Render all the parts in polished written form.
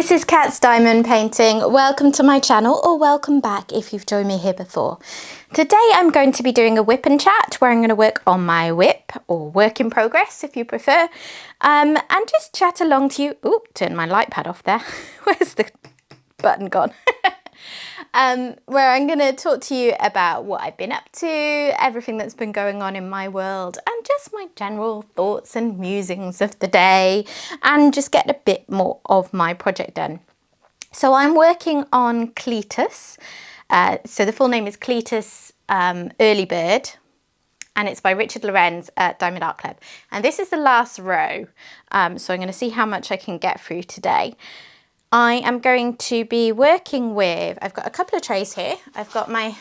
this is Cat's Diamond Painting. Welcome to my channel, or welcome back if you've joined me here before. Today I'm going to be doing a whip and chat where I'm going to work on my whip, or work in progress if you prefer, and just chat along to you. Ooh, turn my light pad off there. Where's the button gone? Where I'm going to talk to you about what I've been up to, everything that's been going on in my world, and just my general thoughts and musings of the day, and just get a bit more of my project done. So I'm working on Cletus. So the full name is Cletus Early Bird, and it's by Richard Lorenz at Diamond Art Club. And this is the last row, so I'm going to see how much I can get through today. I am going to be working with, I've got a couple of trays here. I've got my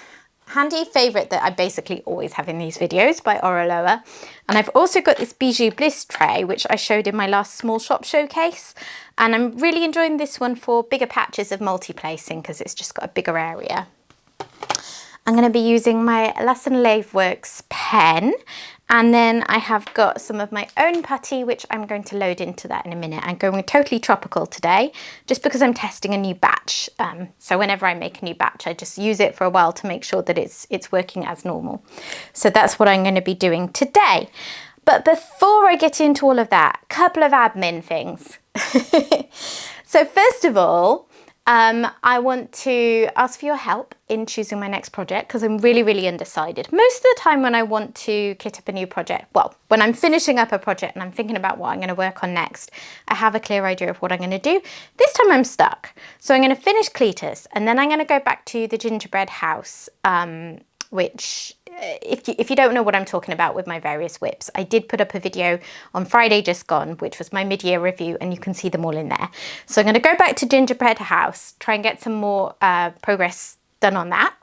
handy favourite that I basically always have in these videos by Oroloa. And I've also got this Bijou Bliss tray, which I showed in my last small shop showcase. And I'm really enjoying this one for bigger patches of multi-placing because it's just got a bigger area. I'm going to be using my Lesson Lathe Works pen, and then I have got some of my own putty, which I'm going to load into that in a minute. I'm going totally tropical today, just because I'm testing a new batch. So whenever I make a new batch, I just use it for a while to make sure that it's working as normal. So that's what I'm going to be doing today. But before I get into all of that, a couple of admin things. So first of all, I want to ask for your help in choosing my next project because I'm really undecided. Most of the time when I want to kit up a new project, well, when I'm finishing up a project and I'm thinking about what I'm going to work on next, I have a clear idea of what I'm going to do. This time I'm stuck. So I'm going to finish Cletus, and then I'm going to go back to the gingerbread house, which if you don't know what I'm talking about with my various whips, I did put up a video on Friday just gone, which was my mid-year review, and you can see them all in there. So I'm going to go back to gingerbread house, try and get some more progress done on that.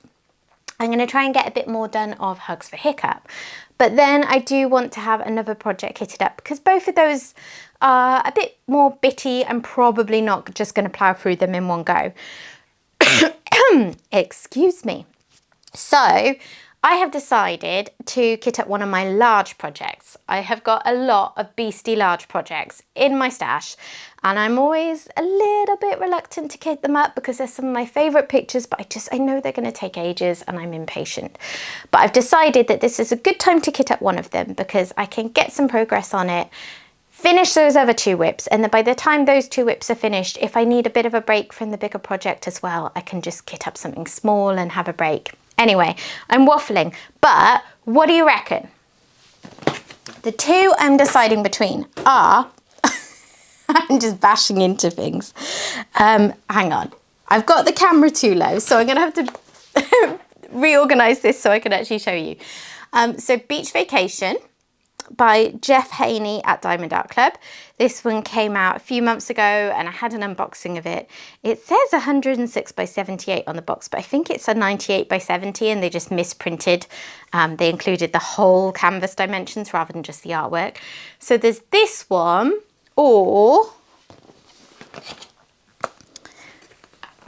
I'm going to try and get a bit more done of Hugs for Hiccup. But then I do want to have another project kitted up because both of those are a bit more bitty. I'm probably not just going to plow through them in one go. Excuse me. So I have decided to kit up one of my large projects. I have got a lot of beastie large projects in my stash, and I'm always a little bit reluctant to kit them up because they're some of my favourite pictures, but I know they're going to take ages and I'm impatient. But I've decided that this is a good time to kit up one of them because I can get some progress on it, finish those other two whips, and then by the time those two whips are finished, if I need a bit of a break from the bigger project as well, I can just kit up something small and have a break. Anyway, I'm waffling, but what do you reckon? The two I'm deciding between are, I'm just bashing into things. Hang on, I've got the camera too low, so I'm gonna have to reorganize this so I can actually show you. So Beach Vacation by Jeff Haney at Diamond Art Club. This one came out a few months ago and I had an unboxing of it. It says 106 by 78 on the box, but I think it's a 98 by 70 and they just misprinted. They included the whole canvas dimensions rather than just the artwork. So there's this one, or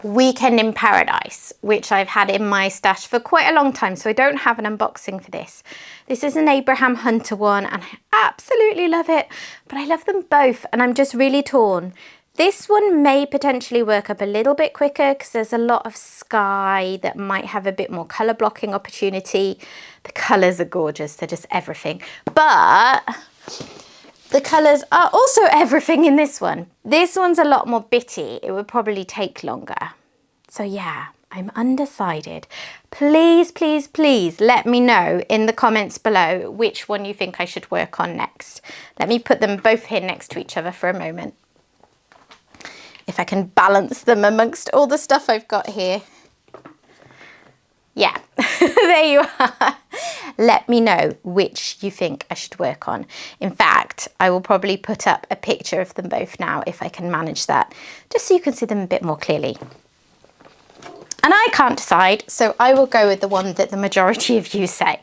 Weekend in Paradise, which I've had in my stash for quite a long time, so I don't have an unboxing for this. This is an Abraham Hunter one and I absolutely love it, but I love them both and I'm just really torn. This one may potentially work up a little bit quicker because there's a lot of sky that might have a bit more colour blocking opportunity. The colours are gorgeous, they're just everything. But the colours are also everything in this one. This one's a lot more bitty. It would probably take longer. So yeah, I'm undecided. Please let me know in the comments below which one you think I should work on next. Let me put them both here next to each other for a moment. If I can balance them amongst all the stuff I've got here. Yeah, there you are. Let me know which you think I should work on. In fact, I will probably put up a picture of them both now if I can manage that, just so you can see them a bit more clearly. And I can't decide, so I will go with the one that the majority of you say.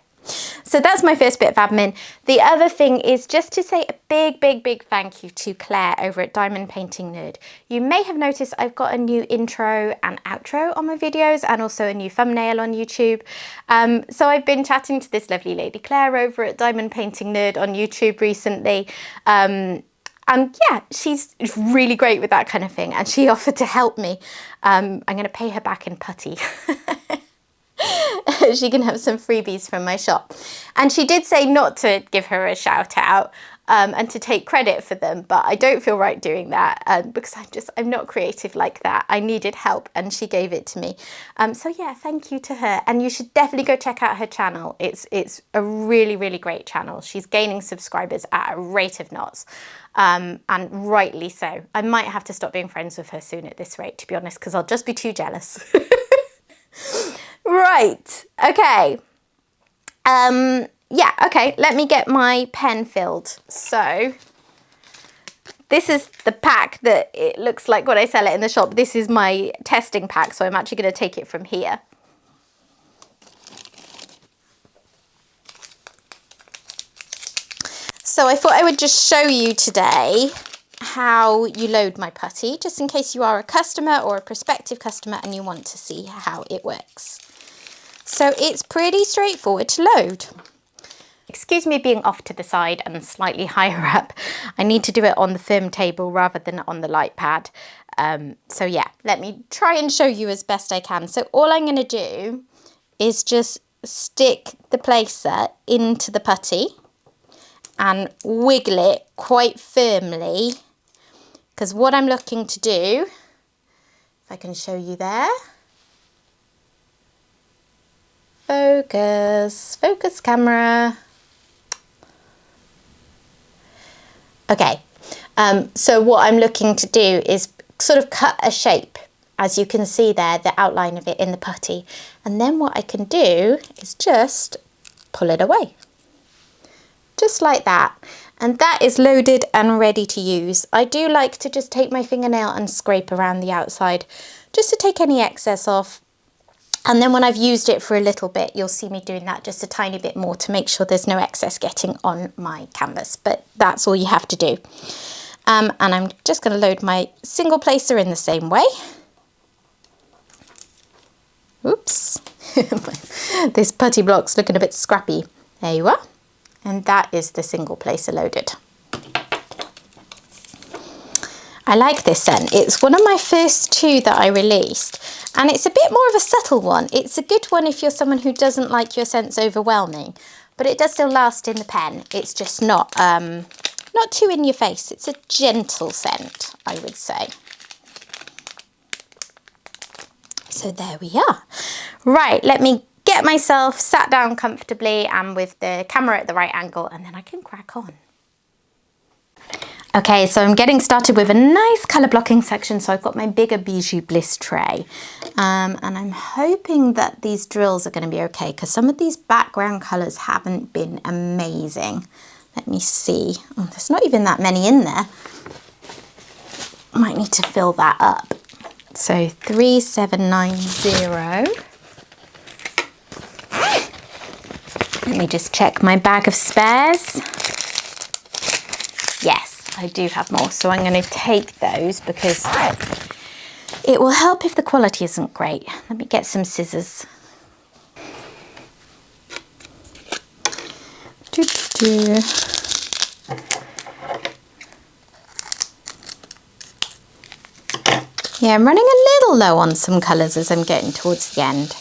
So that's my first bit of admin. The other thing is just to say a big thank you to Claire over at Diamond Painting Nerd. You may have noticed I've got a new intro and outro on my videos and also a new thumbnail on YouTube. So I've been chatting to this lovely lady Claire over at Diamond Painting Nerd on YouTube recently. And yeah, she's really great with that kind of thing. And she offered to help me. I'm going to pay her back in putty. She can have some freebies from my shop. And she did say not to give her a shout out and to take credit for them, but I don't feel right doing that because I'm not creative like that. I needed help and she gave it to me. So yeah, thank you to her. And you should definitely go check out her channel. It's a really, really great channel. She's gaining subscribers at a rate of knots. And rightly so. I might have to stop being friends with her soon at this rate, to be honest, because I'll just be too jealous. Right, okay. Yeah, okay, let me get my pen filled. So this is the pack that it looks like when I sell it in the shop. This is my testing pack, so I'm actually going to take it from here. So I thought I would just show you today how you load my putty, just in case you are a customer or a prospective customer and you want to see how it works. So it's pretty straightforward to load. Excuse me being off to the side and slightly higher up. I need to do it on the firm table rather than on the light pad. So yeah, let me try and show you as best I can. So all I'm going to do is just stick the placer into the putty and wiggle it quite firmly, because what I'm looking to do, if I can show you there, focus camera. Okay, so what I'm looking to do is sort of cut a shape, as you can see there, the outline of it in the putty. And then what I can do is just pull it away. Just like that. And that is loaded and ready to use. I do like to just take my fingernail and scrape around the outside, just to take any excess off. And then when I've used it for a little bit, you'll see me doing that just a tiny bit more to make sure there's no excess getting on my canvas. But that's all you have to do. And I'm just going to load my single placer in the same way. Oops. This putty block's looking a bit scrappy. There you are. And that is the single placer loaded. I like this scent. It's one of my first two that I released. And it's a bit more of a subtle one. It's a good one if you're someone who doesn't like your scents overwhelming, but it does still last in the pen. It's just not too in your face. It's a gentle scent, I would say. So there we are. Right, let me get myself sat down comfortably and with the camera at the right angle, and then I can crack on. Okay, so I'm getting started with a nice colour blocking section. So I've got my bigger Bijou Bliss tray. And I'm hoping that these drills are going to be okay, because some of these background colours haven't been amazing. Let me see. Oh, there's not even that many in there. Might need to fill that up. So 3790. Let me just check my bag of spares. Yes. I do have more, so I'm going to take those because it will help if the quality isn't great. Let me get some scissors. Yeah, I'm running a little low on some colours as I'm getting towards the end.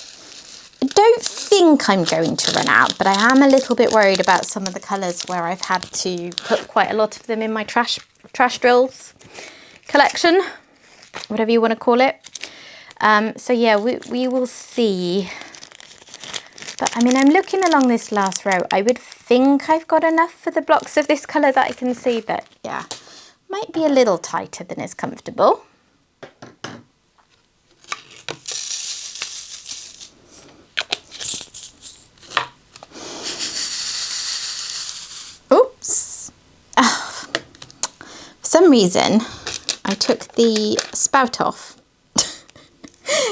I don't think I'm going to run out, but I am a little bit worried about some of the colours where I've had to put quite a lot of them in my trash drills collection, whatever you want to call it. So yeah, we will see. But I mean, I'm looking along this last row. I would think I've got enough for the blocks of this colour that I can see, but yeah, might be a little tighter than is comfortable. Oops. Oh, for some reason, I took the spout off,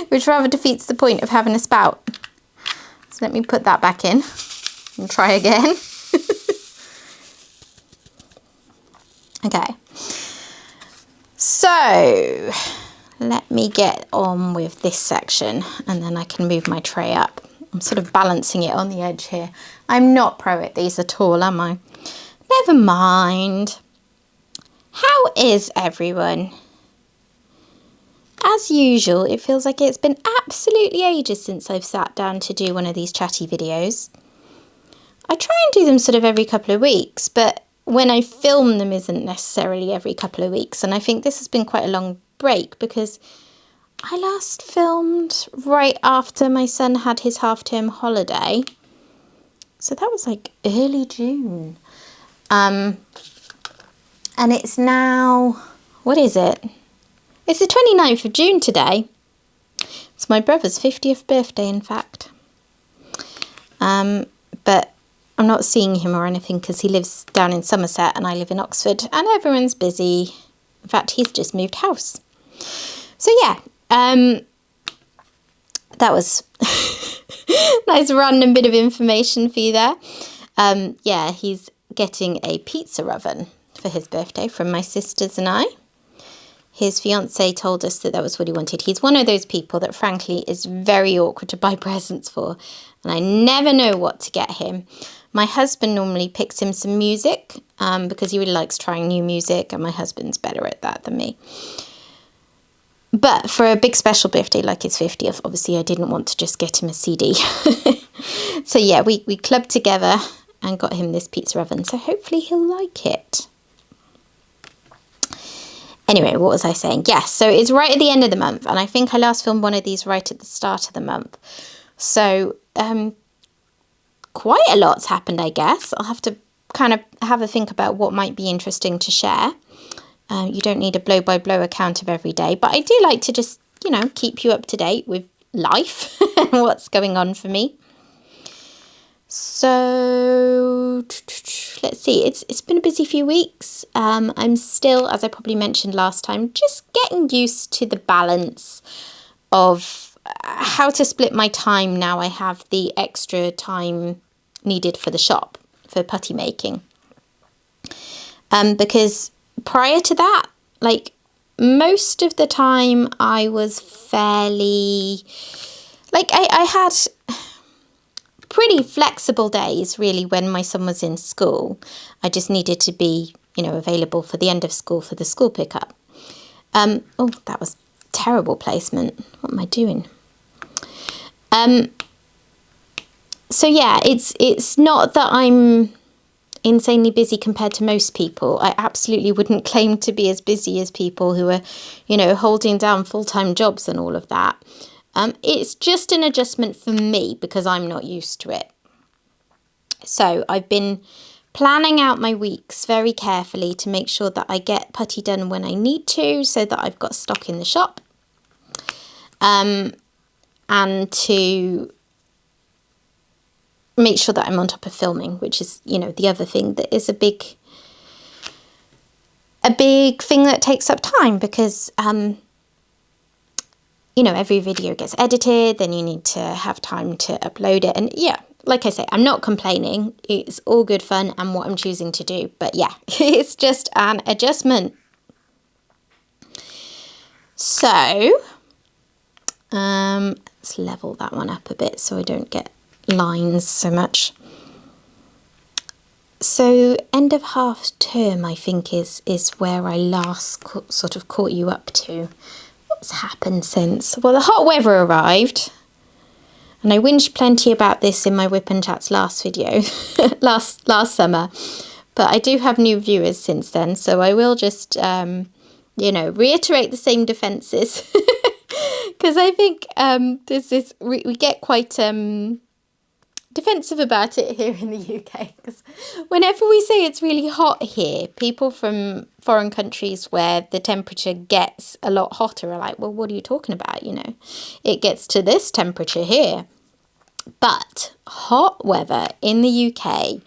which rather defeats the point of having a spout. So let me put that back in and try again. Okay. So let me get on with this section and then I can move my tray up. I'm sort of balancing it on the edge here. I'm not pro at these at all, am I? Never mind. How is everyone? As usual, it feels like it's been absolutely ages since I've sat down to do one of these chatty videos. I try and do them sort of every couple of weeks, but when I film them isn't necessarily every couple of weeks. And I think this has been quite a long break because I last filmed right after my son had his half-term holiday. So that was like early June. And it's now, what is it? It's the 29th of June today. It's my brother's 50th birthday, in fact. But I'm not seeing him or anything because he lives down in Somerset and I live in Oxford and everyone's busy. In fact, he's just moved house. So yeah, that was a nice random bit of information for you there. Yeah, he's getting a pizza oven for his birthday from my sisters and I. His fiance told us that was what he wanted. He's one of those people that frankly is very awkward to buy presents for. And I never know what to get him. My husband normally picks him some music because he really likes trying new music. And my husband's better at that than me. But for a big special birthday like his 50th, obviously I didn't want to just get him a CD. So yeah, we clubbed together and got him this pizza oven. So hopefully he'll like it. Anyway, what was I saying? Yes, so it's right at the end of the month. And I think I last filmed one of these right at the start of the month. So quite a lot's happened, I guess. I'll have to kind of have a think about what might be interesting to share. You don't need a blow-by-blow account of every day. But I do like to just, you know, keep you up to date with life and what's going on for me. So let's see, it's been a busy few weeks. I'm still, as I probably mentioned last time, just getting used to the balance of how to split my time now I have the extra time needed for the shop, for putty making. Because prior to that, like most of the time I was fairly, like I had pretty flexible days really when my son was in school. I just needed to be, you know, available for the end of school for the school pickup. Oh, that was terrible placement. What am I doing? So yeah, it's not that I'm insanely busy compared to most people. I absolutely wouldn't claim to be as busy as people who are, you know, holding down full-time jobs and all of that. It's just an adjustment for me because I'm not used to it. So I've been planning out my weeks very carefully to make sure that I get putty done when I need to so that I've got stock in the shop. And to make sure that I'm on top of filming, which is, you know, the other thing that is a big thing that takes up time because, you know, every video gets edited, then you need to have time to upload it. And yeah, like I say, I'm not complaining. It's all good fun and what I'm choosing to do. But yeah, it's just an adjustment. So, let's level that one up a bit so I don't get lines so much. So end of half term, I think, is where I last sort of caught you up to. What's happened since? Well, the hot weather arrived. And I whinged plenty about this in my WIP'n'Chat's last video, last summer. But I do have new viewers since then, so I will just, you know, reiterate the same defences. Because I think we get quite defensive about it here in the UK. Because whenever we say it's really hot here, people from foreign countries where the temperature gets a lot hotter are like, well, what are you talking about? You know, it gets to this temperature here. But hot weather in the UK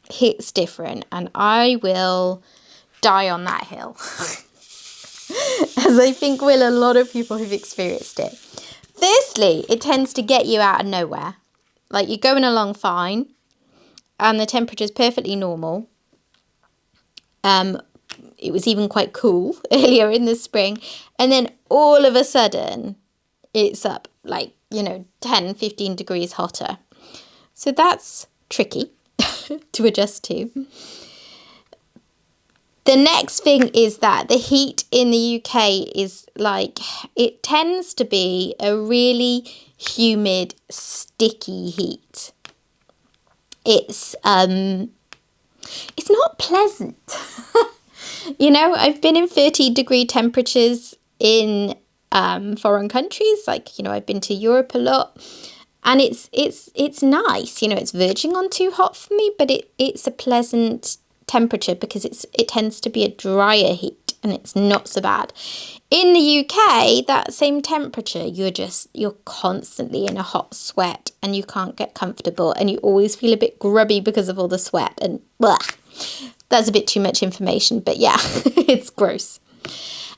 hits different, and I will die on that hill. As I think will a lot of people who've experienced it. Firstly, it tends to get you out of nowhere. Like you're going along fine and the temperature is perfectly normal. It was even quite cool earlier in the spring. And then all of a sudden it's up like, you know, 10, 15 degrees hotter. So that's tricky to adjust to. The next thing is that the heat in the UK is like, it tends to be a really humid, sticky heat. It's not pleasant. You know, I've been in 30-degree temperatures in foreign countries. Like, you know, I've been to Europe a lot, and it's nice. You know, it's verging on too hot for me, but it's a pleasant temperature because it tends to be a drier heat, and it's not so bad. In the UK, that same temperature, you're constantly in a hot sweat, and you can't get comfortable, and you always feel a bit grubby because of all the sweat, and blah. That's a bit too much information, but yeah, it's gross.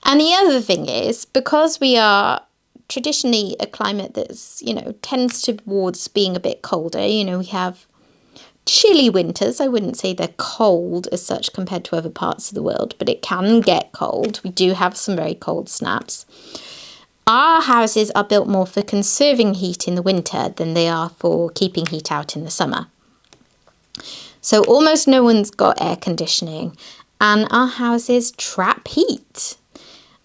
And the other thing is, because we are traditionally a climate that's, you know, tends towards being a bit colder, you know, we have chilly winters. I wouldn't say they're cold as such compared to other parts of the world, but it can get cold. We do have some very cold snaps. Our houses are built more for conserving heat in the winter than they are for keeping heat out in the summer. So almost no one's got air conditioning, and our houses trap heat.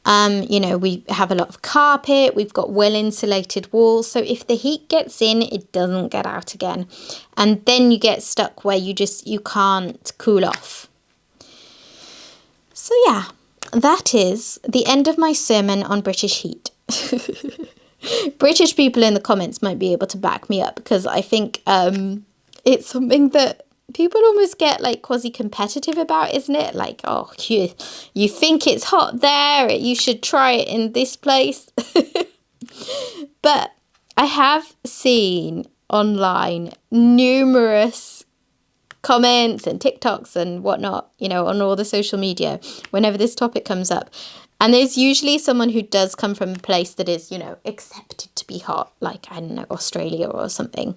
You know, we have a lot of carpet, we've got well-insulated walls, so if the heat gets in, it doesn't get out again. And then you get stuck where you can't cool off. So yeah, that is the end of my sermon on British heat. British people in the comments might be able to back me up, because I think it's something that people almost get like quasi-competitive about, isn't it? Like, oh, you think it's hot there, you should try it in this place. But I have seen online numerous comments and TikToks and whatnot, you know, on all the social media whenever this topic comes up. And there's usually someone who does come from a place that is, you know, accepted to be hot, like, I don't know, Australia or something,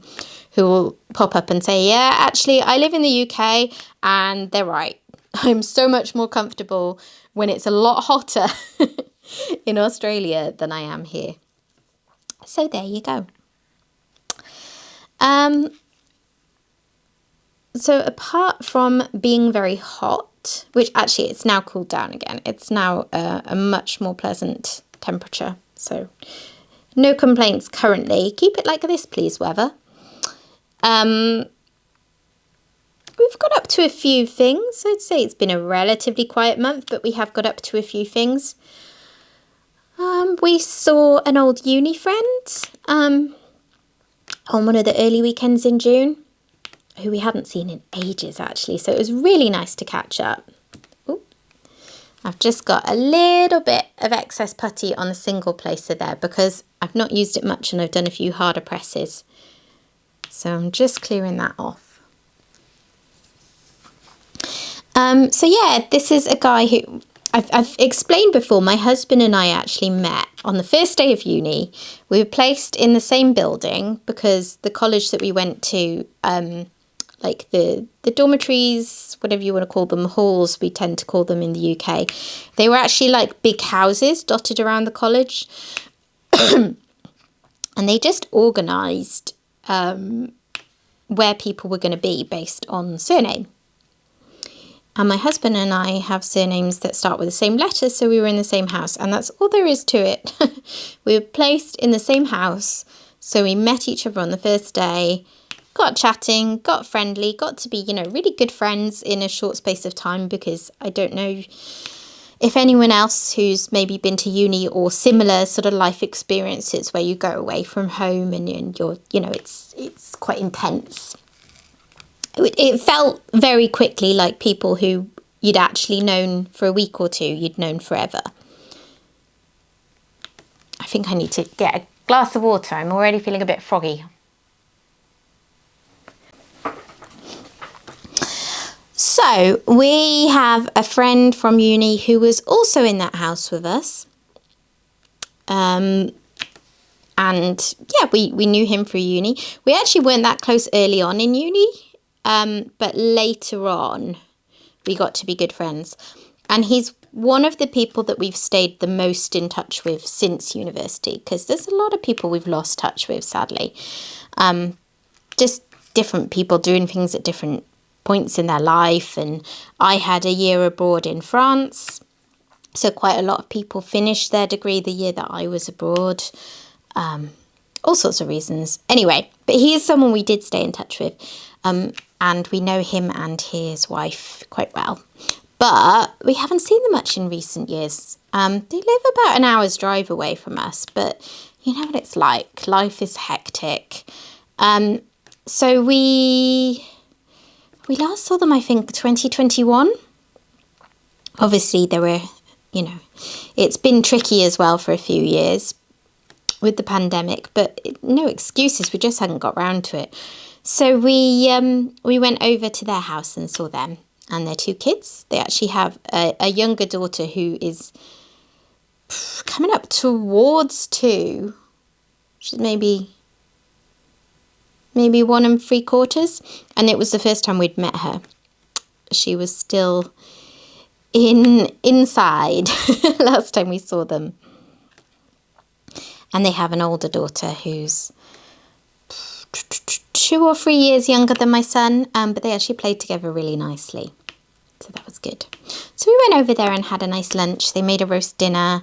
who will pop up and say, yeah, actually, I live in the UK and they're right. I'm so much more comfortable when it's a lot hotter in Australia than I am here. So there you go. So apart from being very hot, which actually it's now cooled down again, it's now a much more pleasant temperature. So no complaints currently. Keep it like this, please, weather. We've got up to a few things. I'd say it's been a relatively quiet month, but we have got up to a few things. We saw an old uni friend on one of the early weekends in June, who we hadn't seen in ages, actually. So it was really nice to catch up. Ooh. I've just got a little bit of excess putty on a single placer there because I've not used it much and I've done a few harder presses. So I'm just clearing that off. So yeah, this is a guy who I've explained before. My husband and I actually met on the first day of uni. We were placed in the same building because the college that we went to, like the dormitories, whatever you want to call them, halls, we tend to call them in the UK. They were actually like big houses dotted around the college. And they just organised where people were going to be based on surname. And my husband and I have surnames that start with the same letter, so we were in the same house. And that's all there is to it. We were placed in the same house, so we met each other on the first day, got chatting, got friendly, got to be, you know, really good friends in a short space of time, because I don't know if anyone else who's maybe been to uni or similar sort of life experiences where you go away from home and you're, you know, it's quite intense. It felt very quickly like people who you'd actually known for a week or two, you'd known forever. I think I need to get a glass of water. I'm already feeling a bit froggy. So we have a friend from uni who was also in that house with us. And yeah, we knew him through uni. We actually weren't that close early on in uni. But later on, we got to be good friends. And he's one of the people that we've stayed the most in touch with since university, because there's a lot of people we've lost touch with, sadly. Just different people doing things at different points in their life. And I had a year abroad in France. So quite a lot of people finished their degree the year that I was abroad. All sorts of reasons. Anyway, but he is someone we did stay in touch with. And we know him and his wife quite well. But we haven't seen them much in recent years. They live about an hour's drive away from us. But you know what it's like. Life is hectic. So we last saw them, I think, 2021. Obviously, there were, you know, it's been tricky as well for a few years with the pandemic, but no excuses. We just hadn't got round to it. So we went over to their house and saw them and their 2 kids. They actually have a younger daughter who is coming up towards 2. She's maybe 1 3/4. And it was the first time we'd met her. She was still inside last time we saw them. And they have an older daughter who's 2 or 3 years younger than my son, but they actually played together really nicely. So that was good. So we went over there and had a nice lunch. They made a roast dinner.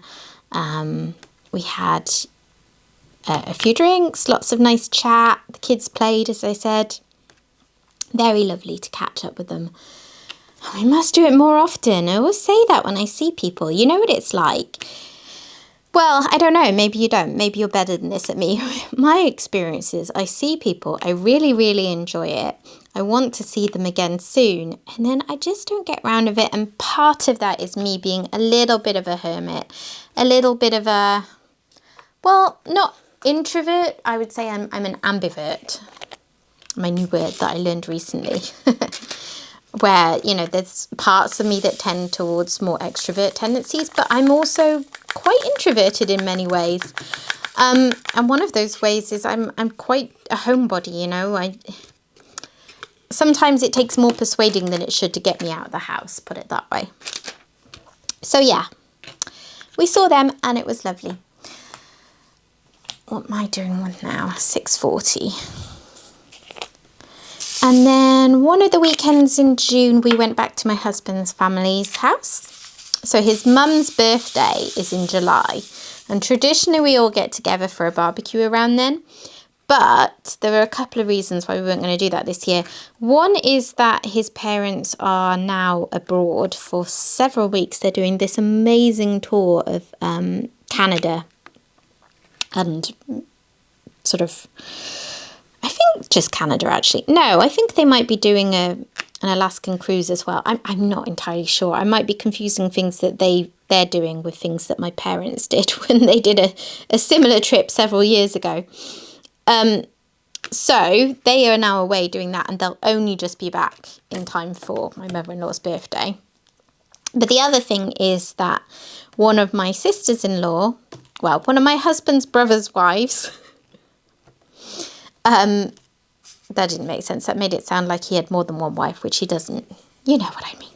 We had a few drinks, lots of nice chat. The kids played, as I said. Very lovely to catch up with them. We must do it more often. I always say that when I see people. You know what it's like? Well, I don't know. Maybe you don't. Maybe you're better than this at me. My experience is I see people. I really, really enjoy it. I want to see them again soon. And then I just don't get round of it. And part of that is me being a little bit of a hermit. A little bit of a, well, not introvert. I would say I'm an ambivert. My new word that I learned recently. Where, you know, there's parts of me that tend towards more extrovert tendencies, but I'm also quite introverted in many ways. And one of those ways is I'm quite a homebody, you know. Sometimes it takes more persuading than it should to get me out of the house, put it that way. So yeah, we saw them and it was lovely. What am I doing with now? 6:40. And then one of the weekends in June, we went back to my husband's family's house. So his mum's birthday is in July. And traditionally, we all get together for a barbecue around then. But there were a couple of reasons why we weren't going to do that this year. One is that his parents are now abroad for several weeks. They're doing this amazing tour of Canada and sort of, I think just Canada, actually. No, I think they might be doing an Alaskan cruise as well. I'm not entirely sure. I might be confusing things that they're doing with things that my parents did when they did a similar trip several years ago. So they are now away doing that, and they'll only just be back in time for my mother-in-law's birthday. But the other thing is that one of my sisters-in-law, well, one of my husband's brother's wives, that didn't make sense. That made it sound like he had more than one wife, which he doesn't. You know what I mean.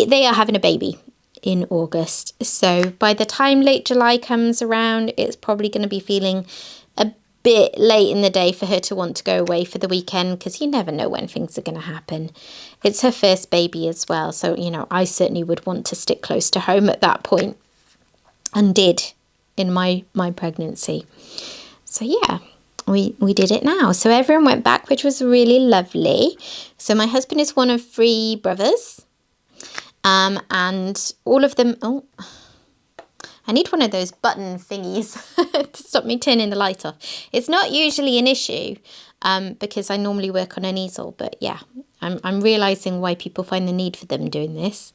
They are having a baby in August. So by the time late July comes around, it's probably going to be feeling a bit late in the day for her to want to go away for the weekend, because you never know when things are going to happen. It's her first baby as well. So, you know, I certainly would want to stick close to home at that point, and did in my pregnancy. So yeah, we did it now. So everyone went back, which was really lovely. So my husband is one of 3 brothers. And all of them, oh, I need one of those button thingies to stop me turning the light off. It's not usually an issue, because I normally work on an easel, but yeah, I'm realising why people find the need for them doing this.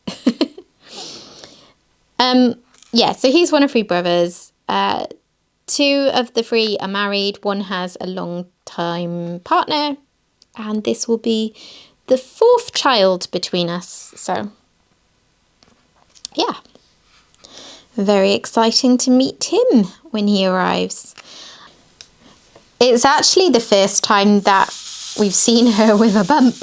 Yeah, so he's one of 3 brothers. 2 of the 3 are married. One has a long-time partner. And this will be the 4th child between us. So, yeah. Very exciting to meet him when he arrives. It's actually the first time that we've seen her with a bump.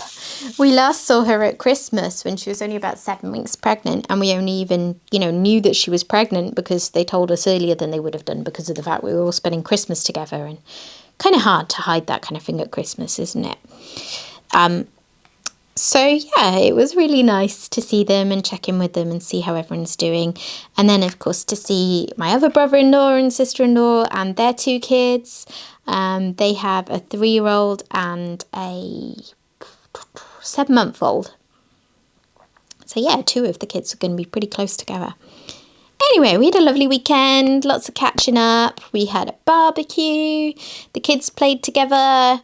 We last saw her at Christmas when she was only about 7 weeks pregnant, and we only even, knew that she was pregnant because they told us earlier than they would have done, because of the fact we were all spending Christmas together and kind of hard to hide that kind of thing at Christmas, isn't it? So yeah, it was really nice to see them and check in with them and see how everyone's doing. And then of course to see my other brother-in-law and sister-in-law and their 2 kids. They have a 3-year-old and a 7-month-old. So yeah, 2 of the kids are going to be pretty close together. Anyway, we had a lovely weekend, lots of catching up. We had a barbecue. The kids played together.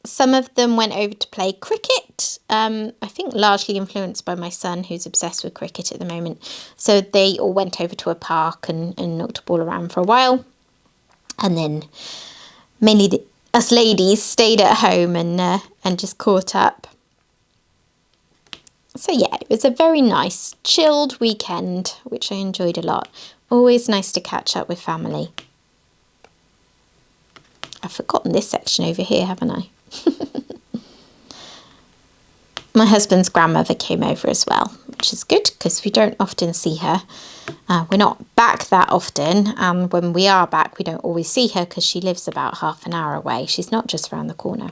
Some of them went over to play cricket, I think largely influenced by my son, who's obsessed with cricket at the moment. So they all went over to a park and knocked a ball around for a while. And then mainly us ladies stayed at home and just caught up. So yeah, it was a very nice, chilled weekend, which I enjoyed a lot. Always nice to catch up with family. I've forgotten this section over here, haven't I? My husband's grandmother came over as well, which is good because we don't often see her. We're not back that often, and when we are back we don't always see her because she lives about half an hour away. She's not just around the corner,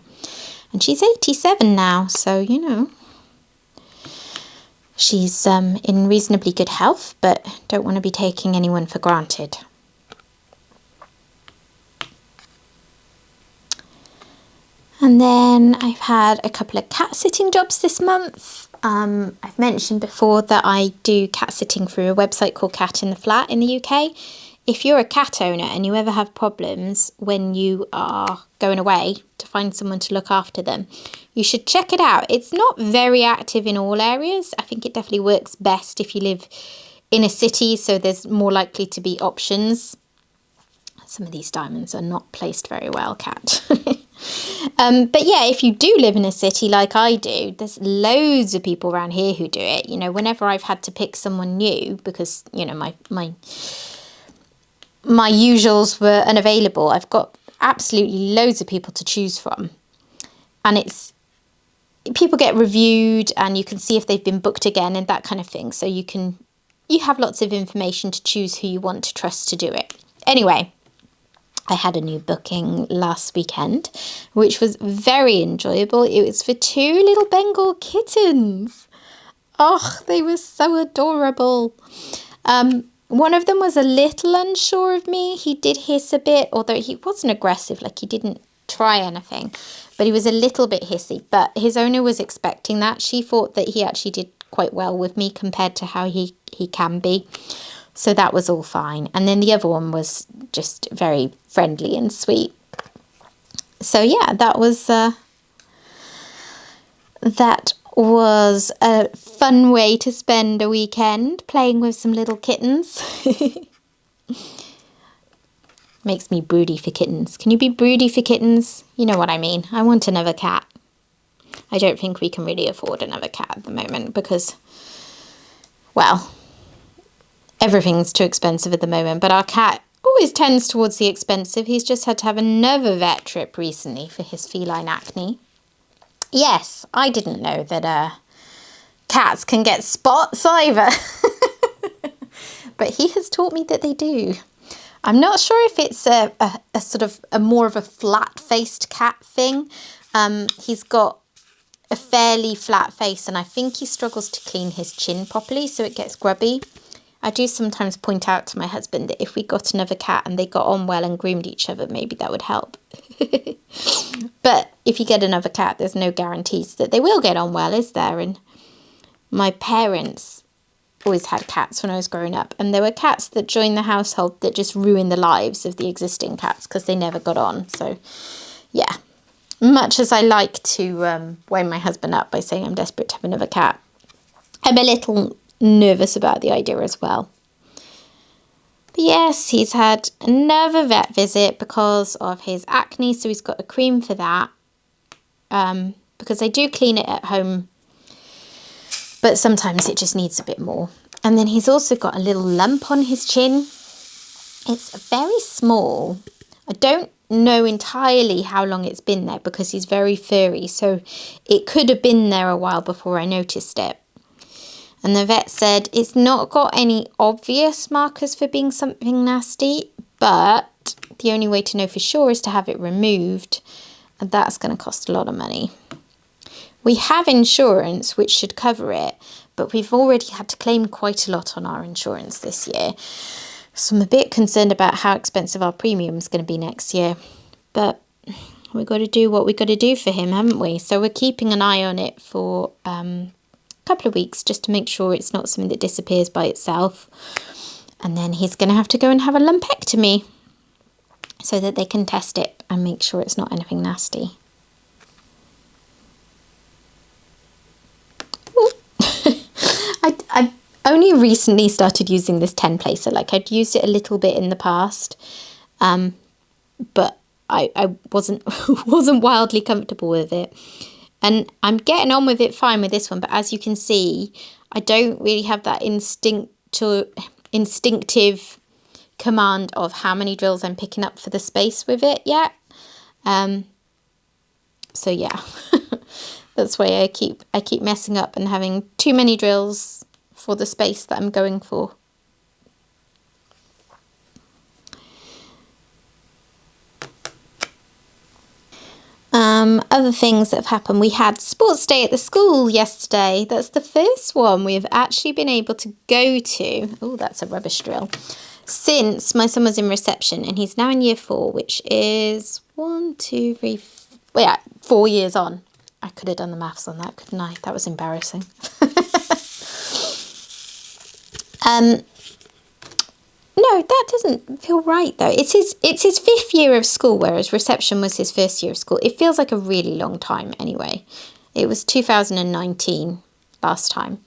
and she's 87 now, so you know, she's in reasonably good health, but don't want to be taking anyone for granted. And then I've had a couple of cat sitting jobs this month. I've mentioned before that I do cat sitting through a website called Cat in the Flat in the UK. If you're a cat owner and you ever have problems when you are going away to find someone to look after them, you should check it out. It's not very active in all areas. I think it definitely works best if you live in a city, so there's more likely to be options. Some of these diamonds are not placed very well, Cat. But yeah, if you do live in a city like I do, there's loads of people around here who do it. You know, whenever I've had to pick someone new because, you know, my usuals were unavailable, I've got absolutely loads of people to choose from. And people get reviewed and you can see if they've been booked again and that kind of thing. So you have lots of information to choose who you want to trust to do it. Anyway, I had a new booking last weekend, which was very enjoyable. It was for 2 little Bengal kittens. Oh, they were so adorable. One of them was a little unsure of me. He did hiss a bit, although he wasn't aggressive, like he didn't try anything, but he was a little bit hissy. But his owner was expecting that. She thought that he actually did quite well with me compared to how he can be. So that was all fine. And then the other one was just very friendly and sweet. So yeah, that was a fun way to spend a weekend, playing with some little kittens. Makes me broody for kittens. Can you be broody for kittens? You know what I mean. I want another cat. I don't think we can really afford another cat at the moment because, well, everything's too expensive at the moment, but our cat always tends towards the expensive. He's just had to have another vet trip recently for his feline acne. Yes, I didn't know that cats can get spots either. But he has taught me that they do. I'm not sure if it's a sort of a more of a flat-faced cat thing. He's got a fairly flat face and I think he struggles to clean his chin properly, so it gets grubby. I do sometimes point out to my husband that if we got another cat and they got on well and groomed each other, maybe that would help. But if you get another cat, there's no guarantees that they will get on well, is there? And my parents always had cats when I was growing up, and there were cats that joined the household that just ruined the lives of the existing cats because they never got on. So yeah, much as I like to wind my husband up by saying I'm desperate to have another cat, I'm a little nervous about the idea as well. But yes, he's had another vet visit because of his acne, so he's got a cream for that. Because I do clean it at home, but sometimes it just needs a bit more. And then he's also got a little lump on his chin. It's very small. I don't know entirely how long it's been there because he's very furry, so it could have been there a while before I noticed it. And the vet said it's not got any obvious markers for being something nasty, but the only way to know for sure is to have it removed, and that's going to cost a lot of money. We have insurance which should cover it, but we've already had to claim quite a lot on our insurance this year. So I'm a bit concerned about how expensive our premium is going to be next year. But we've got to do what we've got to do for him, haven't we? So we're keeping an eye on it for a couple of weeks just to make sure it's not something that disappears by itself. And then he's going to have to go and have a lumpectomy so that they can test it and make sure it's not anything nasty. I only recently started using this 10 placer. Like, I'd used it a little bit in the past, but I wasn't wildly comfortable with it. And I'm getting on with it fine with this one, but as you can see, I don't really have that instinctive command of how many drills I'm picking up for the space with it yet. So yeah. That's why I keep messing up and having too many drills for the space that I'm going for. Other things that have happened. We had sports day at the school yesterday. That's the first one we've actually been able to go to. Oh, that's a rubbish drill. Since my son was in reception, and he's now in year 4, which is 4 years on. I could have done the maths on that, couldn't I? That was embarrassing. No, that doesn't feel right though. It's his 5th year of school, whereas reception was his 1st year of school. It feels like a really long time anyway. It was 2019 last time.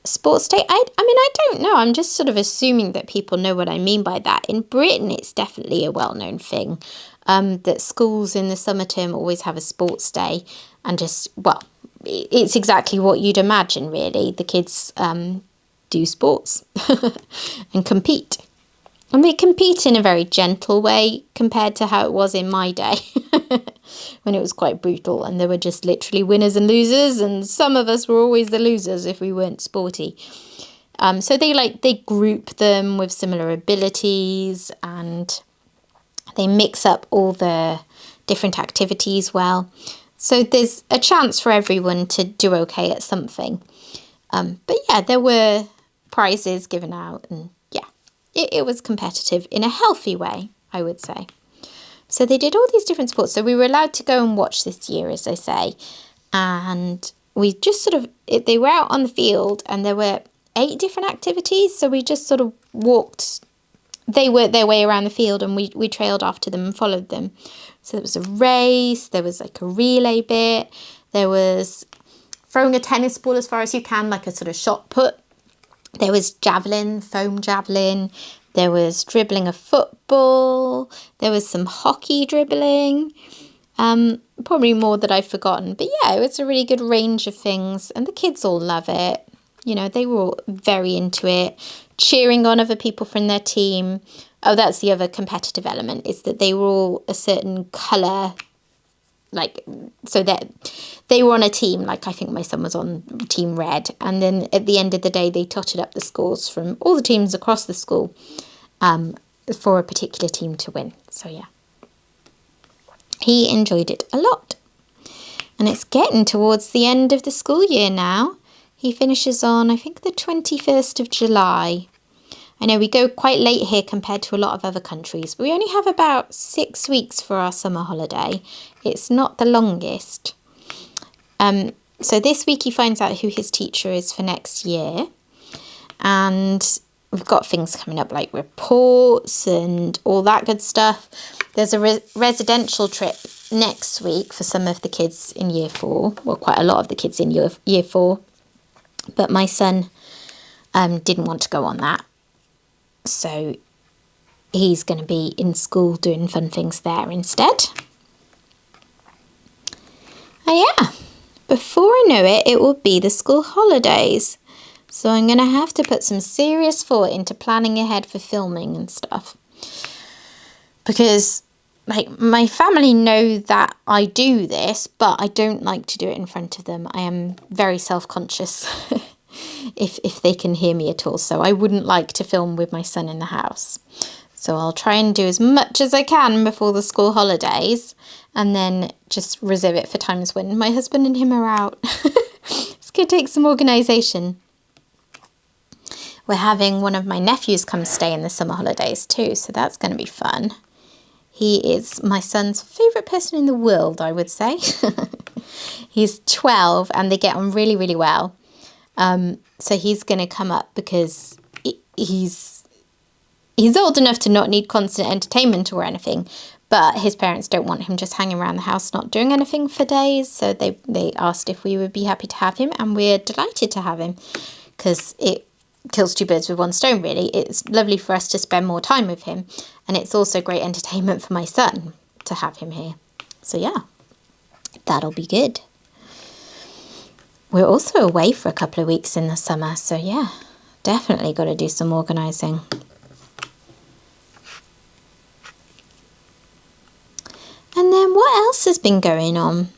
Sports day, I mean, I don't know. I'm just sort of assuming that people know what I mean by that. In Britain, it's definitely a well-known thing. That schools in the summer term always have a sports day, and just, well, it's exactly what you'd imagine, really. The kids do sports and compete. And they compete in a very gentle way compared to how it was in my day, when it was quite brutal and there were just literally winners and losers, and some of us were always the losers if we weren't sporty. So they group them with similar abilities, and they mix up all the different activities well. So there's a chance for everyone to do okay at something. But yeah, there were prizes given out, and yeah, it was competitive in a healthy way, I would say. So they did all these different sports. So we were allowed to go and watch this year, as I say. And we just sort of, they were out on the field and there were 8 different activities. So we just sort of walked, they worked their way around the field and we trailed after them and followed them. So there was a race, there was like a relay bit, there was throwing a tennis ball as far as you can, like a sort of shot put. There was javelin, foam javelin. There was dribbling a football. There was some hockey dribbling. Probably more that I've forgotten. But yeah, it was a really good range of things. And the kids all love it. You know, they were all very into it. Cheering on other people from their team. Oh, that's the other competitive element, is that they were all a certain colour. Like, so that they were on a team. Like, I think my son was on team red. And then at the end of the day, they totted up the scores from all the teams across the school for a particular team to win. So yeah, he enjoyed it a lot. And it's getting towards the end of the school year now. He finishes on, I think, the 21st of July. I know we go quite late here compared to a lot of other countries, but we only have about 6 weeks for our summer holiday. It's not the longest. So this week he finds out who his teacher is for next year. And we've got things coming up like reports and all that good stuff. There's a residential trip next week for some of the kids in year 4. Well, quite a lot of the kids in year 4. But my son didn't want to go on that. So he's going to be in school doing fun things there instead. Oh yeah, before I know it, it will be the school holidays. So I'm going to have to put some serious thought into planning ahead for filming and stuff. Because like my family know that I do this, but I don't like to do it in front of them. I am very self-conscious if they can hear me at all. So I wouldn't like to film with my son in the house. So I'll try and do as much as I can before the school holidays, and then just reserve it for times when my husband and him are out. It's going to take some organisation. We're having one of my nephews come stay in the summer holidays too, so that's going to be fun. He is my son's favourite person in the world, I would say. He's 12 and they get on really, really well. So he's going to come up because he's old enough to not need constant entertainment or anything, but his parents don't want him just hanging around the house not doing anything for days. So they asked if we would be happy to have him, and we're delighted to have him because it kills two birds with one stone, really. It's lovely for us to spend more time with him, and it's also great entertainment for my son to have him here. So yeah, that'll be good. We're also away for a couple of weeks in the summer, so yeah, definitely got to do some organising. And then what else has been going on?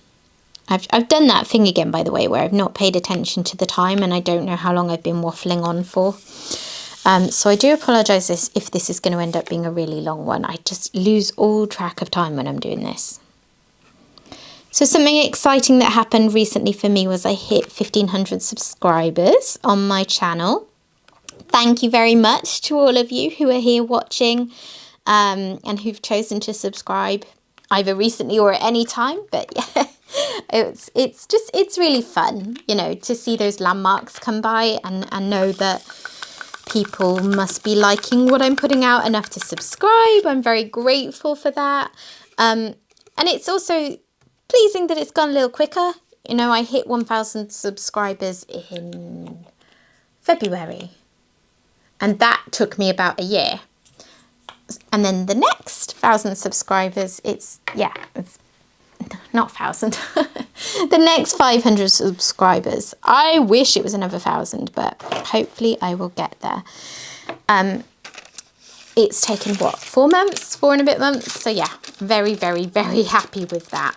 I've done that thing again, by the way, where I've not paid attention to the time and I don't know how long I've been waffling on for. So I do apologise if this is going to end up being a really long one. I just lose all track of time when I'm doing this. So something exciting that happened recently for me was I hit 1,500 subscribers on my channel. Thank you very much to all of you who are here watching and who've chosen to subscribe either recently or at any time. But yeah, it's really fun, you know, to see those landmarks come by and know that people must be liking what I'm putting out enough to subscribe. I'm very grateful for that. And it's also pleasing that it's gone a little quicker. You know, I hit 1,000 subscribers in February, and that took me about a year. And then the next 1,000 subscribers, it's not 1,000. The next 500 subscribers. I wish it was another 1,000, but hopefully I will get there. It's taken, what, 4 months? 4 and a bit months? So yeah, very, very, very happy with that.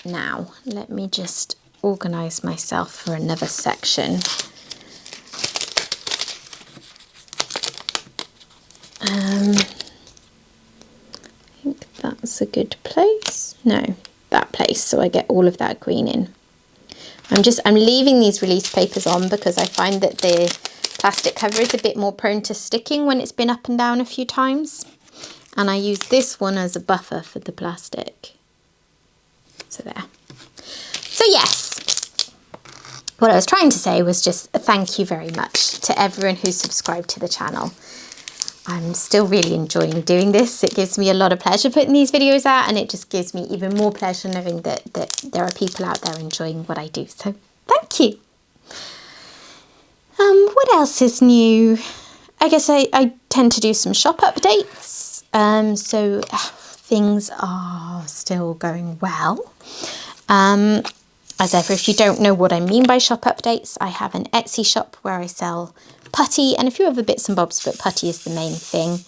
Now, let me just organise myself for another section. I think that's a good place. No, that place, so I get all of that green in. I'm leaving these release papers on because I find that the plastic cover is a bit more prone to sticking when it's been up and down a few times. And I use this one as a buffer for the plastic. So there. So yes, what I was trying to say was just a thank you very much to everyone who's subscribed to the channel. I'm still really enjoying doing this. It gives me a lot of pleasure putting these videos out, and it just gives me even more pleasure knowing that there are people out there enjoying what I do. So thank you. What else is new? I guess I tend to do some shop updates. So things are still going well. As ever, if you don't know what I mean by shop updates, I have an Etsy shop where I sell putty and a few other bits and bobs, but putty is the main thing.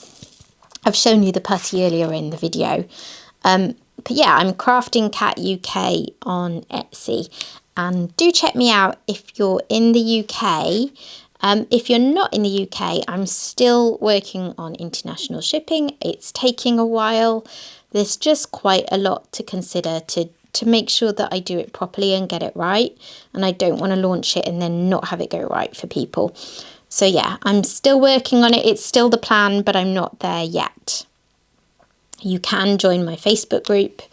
I've shown you the putty earlier in the video. But yeah, I'm Crafting Cat UK on Etsy, and do check me out if you're in the UK. If you're not in the UK, I'm still working on international shipping. It's taking a while. There's just quite a lot to consider to make sure that I do it properly and get it right. And I don't want to launch it and then not have it go right for people. So yeah, I'm still working on it. It's still the plan, but I'm not there yet. You can join my Facebook group,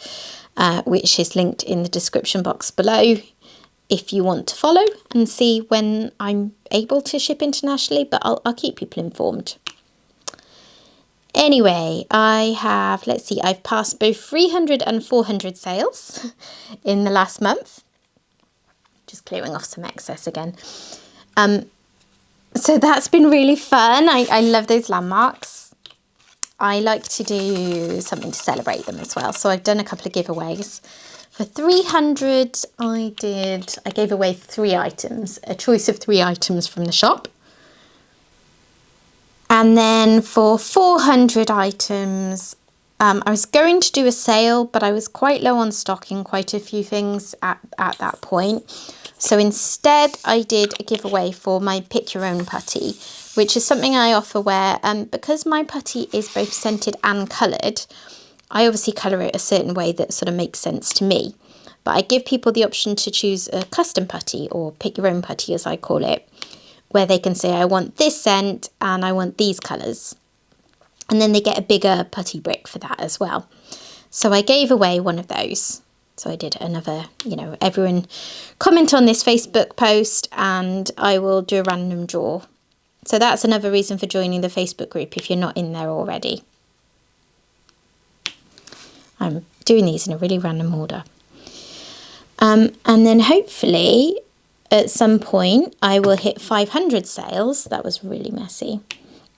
which is linked in the description box below, if you want to follow and see when I'm able to ship internationally, but I'll keep people informed. Anyway, I have, let's see, I've passed both 300 and 400 sales in the last month. Just clearing off some excess again. So that's been really fun. I love those landmarks. I like to do something to celebrate them as well. So I've done a couple of giveaways. For 300, I gave away 3 items, a choice of 3 items from the shop. And then for 400 items, I was going to do a sale, but I was quite low on stock in quite a few things at that point. So instead I did a giveaway for my pick your own putty, which is something I offer where, because my putty is both scented and coloured, I obviously colour it a certain way that sort of makes sense to me. But I give people the option to choose a custom putty, or pick your own putty as I call it, where they can say I want this scent and I want these colours. And then they get a bigger putty brick for that as well. So I gave away one of those. So I did another, you know, everyone comment on this Facebook post and I will do a random draw. So that's another reason for joining the Facebook group if you're not in there already. I'm doing these in a really random order. And then hopefully at some point I will hit 500 sales. That was really messy.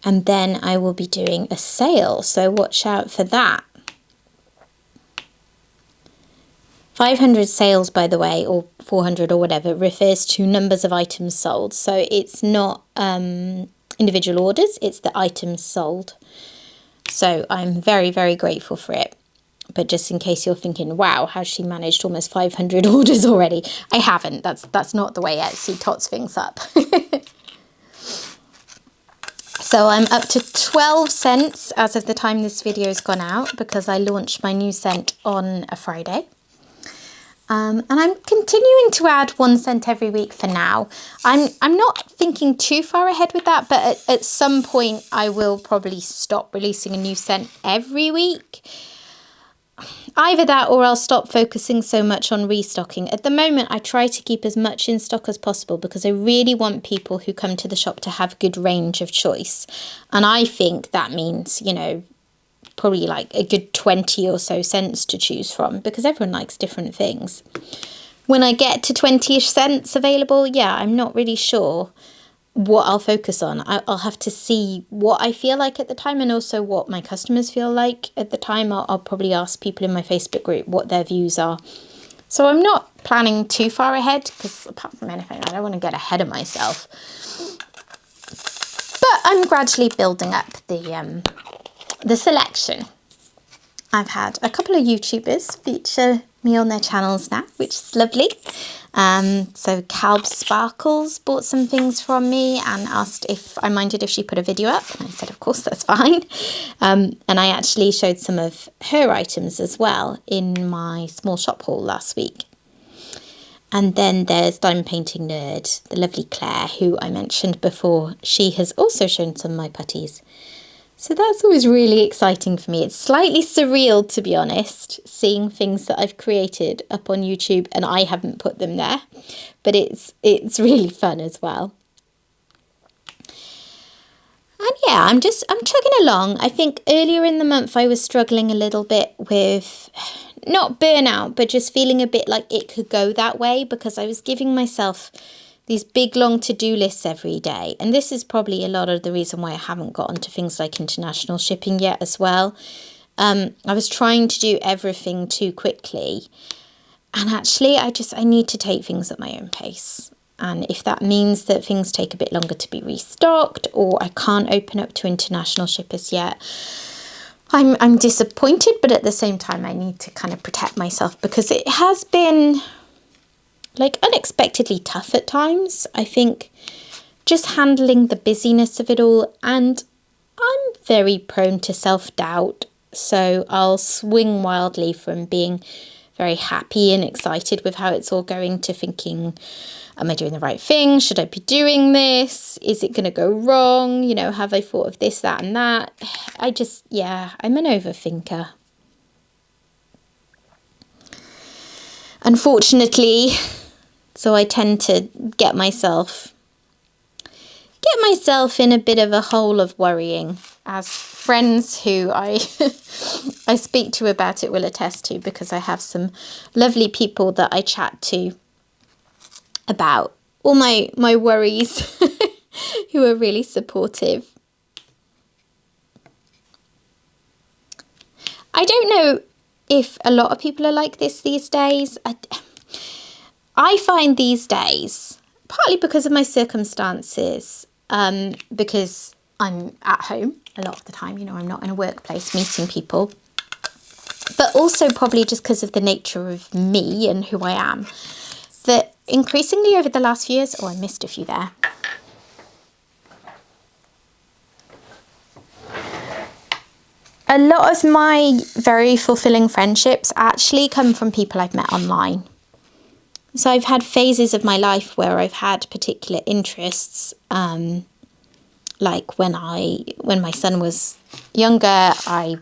And then I will be doing a sale. So watch out for that. 500 sales, by the way, or 400 or whatever, refers to numbers of items sold. So it's not individual orders, it's the items sold. So I'm very, very grateful for it. But just in case you're thinking, wow, how's she managed almost 500 orders already? I haven't. That's not the way Etsy tots things up. So I'm up to 12 scents as of the time this video has gone out, because I launched my new scent on a Friday. And I'm continuing to add one scent every week for now. I'm not thinking too far ahead with that, but at some point I will probably stop releasing a new scent every week. Either that or I'll stop focusing so much on restocking. At the moment, I try to keep as much in stock as possible because I really want people who come to the shop to have good range of choice. And I think that means, you know, probably like a good 20 or so scents to choose from, because everyone likes different things. When I get to 20-ish scents available, yeah, I'm not really sure what I'll focus on. I'll have to see what I feel like at the time and also what my customers feel like at the time. I'll probably ask people in my Facebook group what their views are. So I'm not planning too far ahead, because apart from anything, I don't want to get ahead of myself. But I'm gradually building up the selection. I've had a couple of YouTubers feature me on their channels now, which is lovely. So Calb Sparkles bought some things from me and asked if I minded if she put a video up. And I said, of course, that's fine. And I actually showed some of her items as well in my small shop haul last week. And then there's Diamond Painting Nerd, the lovely Claire, who I mentioned before. She has also shown some of my putties. So that's always really exciting for me. It's slightly surreal, to be honest, seeing things that I've created up on YouTube and I haven't put them there. But it's really fun as well. And yeah, I'm chugging along. I think earlier in the month I was struggling a little bit with, not burnout, but just feeling a bit like it could go that way, because I was giving myself these big long to-do lists every day. And this is probably a lot of the reason why I haven't got onto things like international shipping yet as well. I was trying to do everything too quickly. And actually, I need to take things at my own pace. And if that means that things take a bit longer to be restocked, or I can't open up to international shippers yet, I'm disappointed, but at the same time, I need to kind of protect myself, because it has been like unexpectedly tough at times. I think just handling the busyness of it all, and I'm very prone to self-doubt, so I'll swing wildly from being very happy and excited with how it's all going to thinking, am I doing the right thing? Should I be doing this? Is it going to go wrong? You know, have I thought of this, that and that? I'm an overthinker. Unfortunately, so I tend to get myself in a bit of a hole of worrying, as friends who I speak to about it will attest to, because I have some lovely people that I chat to about all my worries who are really supportive. I don't know if a lot of people are like this these days. I find these days, partly because of my circumstances, because I'm at home a lot of the time, you know, I'm not in a workplace meeting people, but also probably just because of the nature of me and who I am, that increasingly over the last few years, oh, I missed a few there. A lot of my very fulfilling friendships actually come from people I've met online. So I've had phases of my life where I've had particular interests, like when my son was younger, I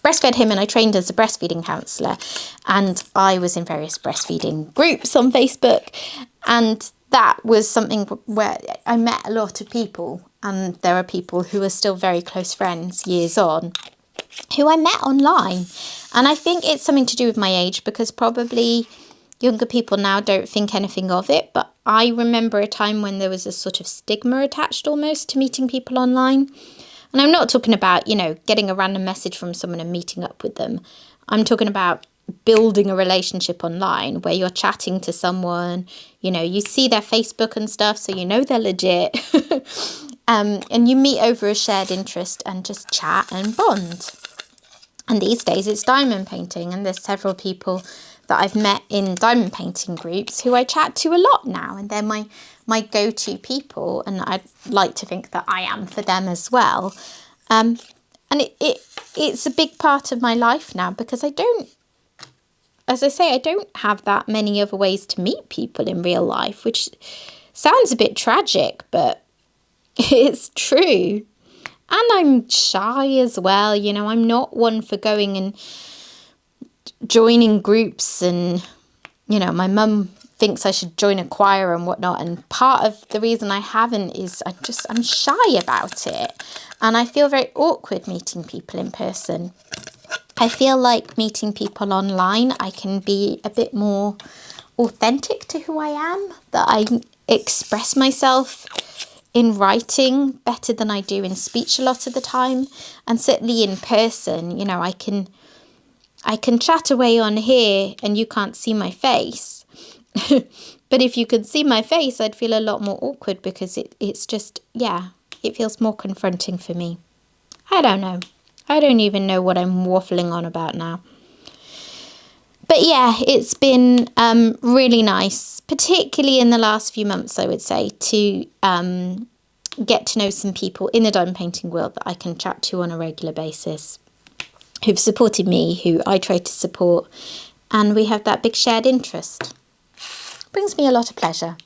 breastfed him and I trained as a breastfeeding counsellor, and I was in various breastfeeding groups on Facebook, and that was something where I met a lot of people, and there are people who are still very close friends years on who I met online. And I think it's something to do with my age, because probably younger people now don't think anything of it, but I remember a time when there was a sort of stigma attached almost to meeting people online. And I'm not talking about, getting a random message from someone and meeting up with them. I'm talking about building a relationship online where you're chatting to someone, you see their Facebook and stuff, so they're legit. And you meet over a shared interest and just chat and bond. And these days it's diamond painting, and there's several people that I've met in diamond painting groups who I chat to a lot now, and they're my go-to people, and I'd like to think that I am for them as well. And it's a big part of my life now, because I don't have that many other ways to meet people in real life, which sounds a bit tragic, but it's true. And I'm shy as well, I'm not one for going and joining groups, and, my mum thinks I should join a choir and whatnot. And part of the reason I haven't is I'm shy about it. And I feel very awkward meeting people in person. I feel like meeting people online, I can be a bit more authentic to who I am, that I express myself in writing better than I do in speech a lot of the time. And certainly in person, I can chat away on here and you can't see my face. But if you could see my face, I'd feel a lot more awkward, because it's just, it feels more confronting for me. I don't know. I don't even know what I'm waffling on about now. But yeah, it's been really nice, particularly in the last few months, I would say, to get to know some people in the diamond painting world that I can chat to on a regular basis, who've supported me, who I try to support, and we have that big shared interest. Brings me a lot of pleasure.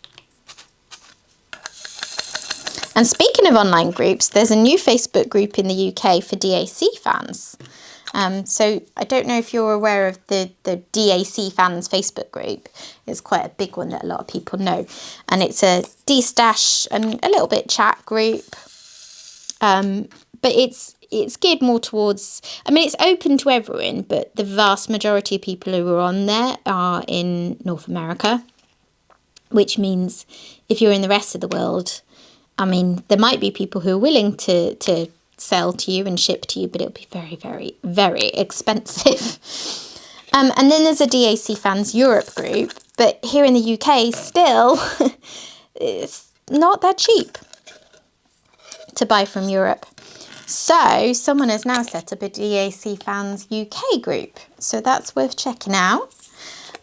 And speaking of online groups, there's a new Facebook group in the UK for DAC fans. So I don't know if you're aware of the DAC fans Facebook group. It's quite a big one that a lot of people know. And it's a de-stash and a little bit chat group. But it's geared more towards, it's open to everyone, but the vast majority of people who are on there are in North America, which means if you're in the rest of the world, there might be people who are willing to sell to you and ship to you, but it'll be very, very, very expensive. And then there's a DAC Fans Europe group, but here in the UK still, it's not that cheap to buy from Europe. So someone has now set up a DAC Fans UK group, so that's worth checking out.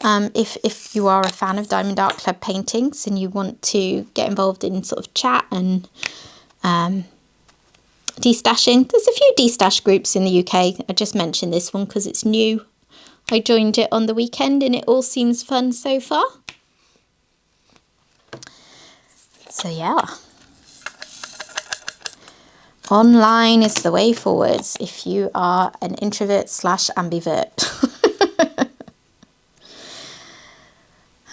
If you are a fan of Diamond Art Club paintings and you want to get involved in sort of chat and de-stashing. There's a few de-stash groups in the UK. I just mentioned this one because it's new. I joined it on the weekend and it all seems fun so far. So yeah. Online is the way forwards if you are an introvert / ambivert.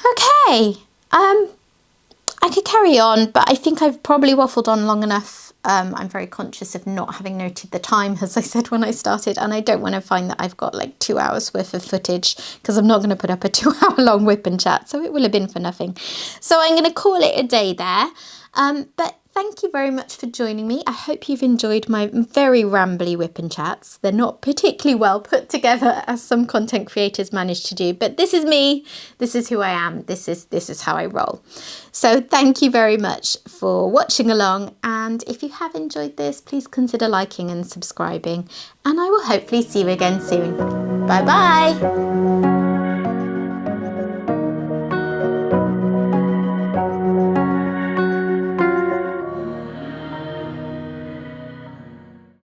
Okay, I could carry on, but I think I've probably waffled on long enough. I'm very conscious of not having noted the time, as I said when I started, and I don't want to find that I've got like 2 hours worth of footage, because I'm not going to put up a 2-hour long whip and chat, so it will have been for nothing. So I'm going to call it a day there. But thank you very much for joining me. I hope you've enjoyed my very rambly whip and chats. They're not particularly well put together, as some content creators manage to do, but this is me. This is who I am. This is how I roll. So thank you very much for watching along. And if you have enjoyed this, please consider liking and subscribing. And I will hopefully see you again soon. Bye bye.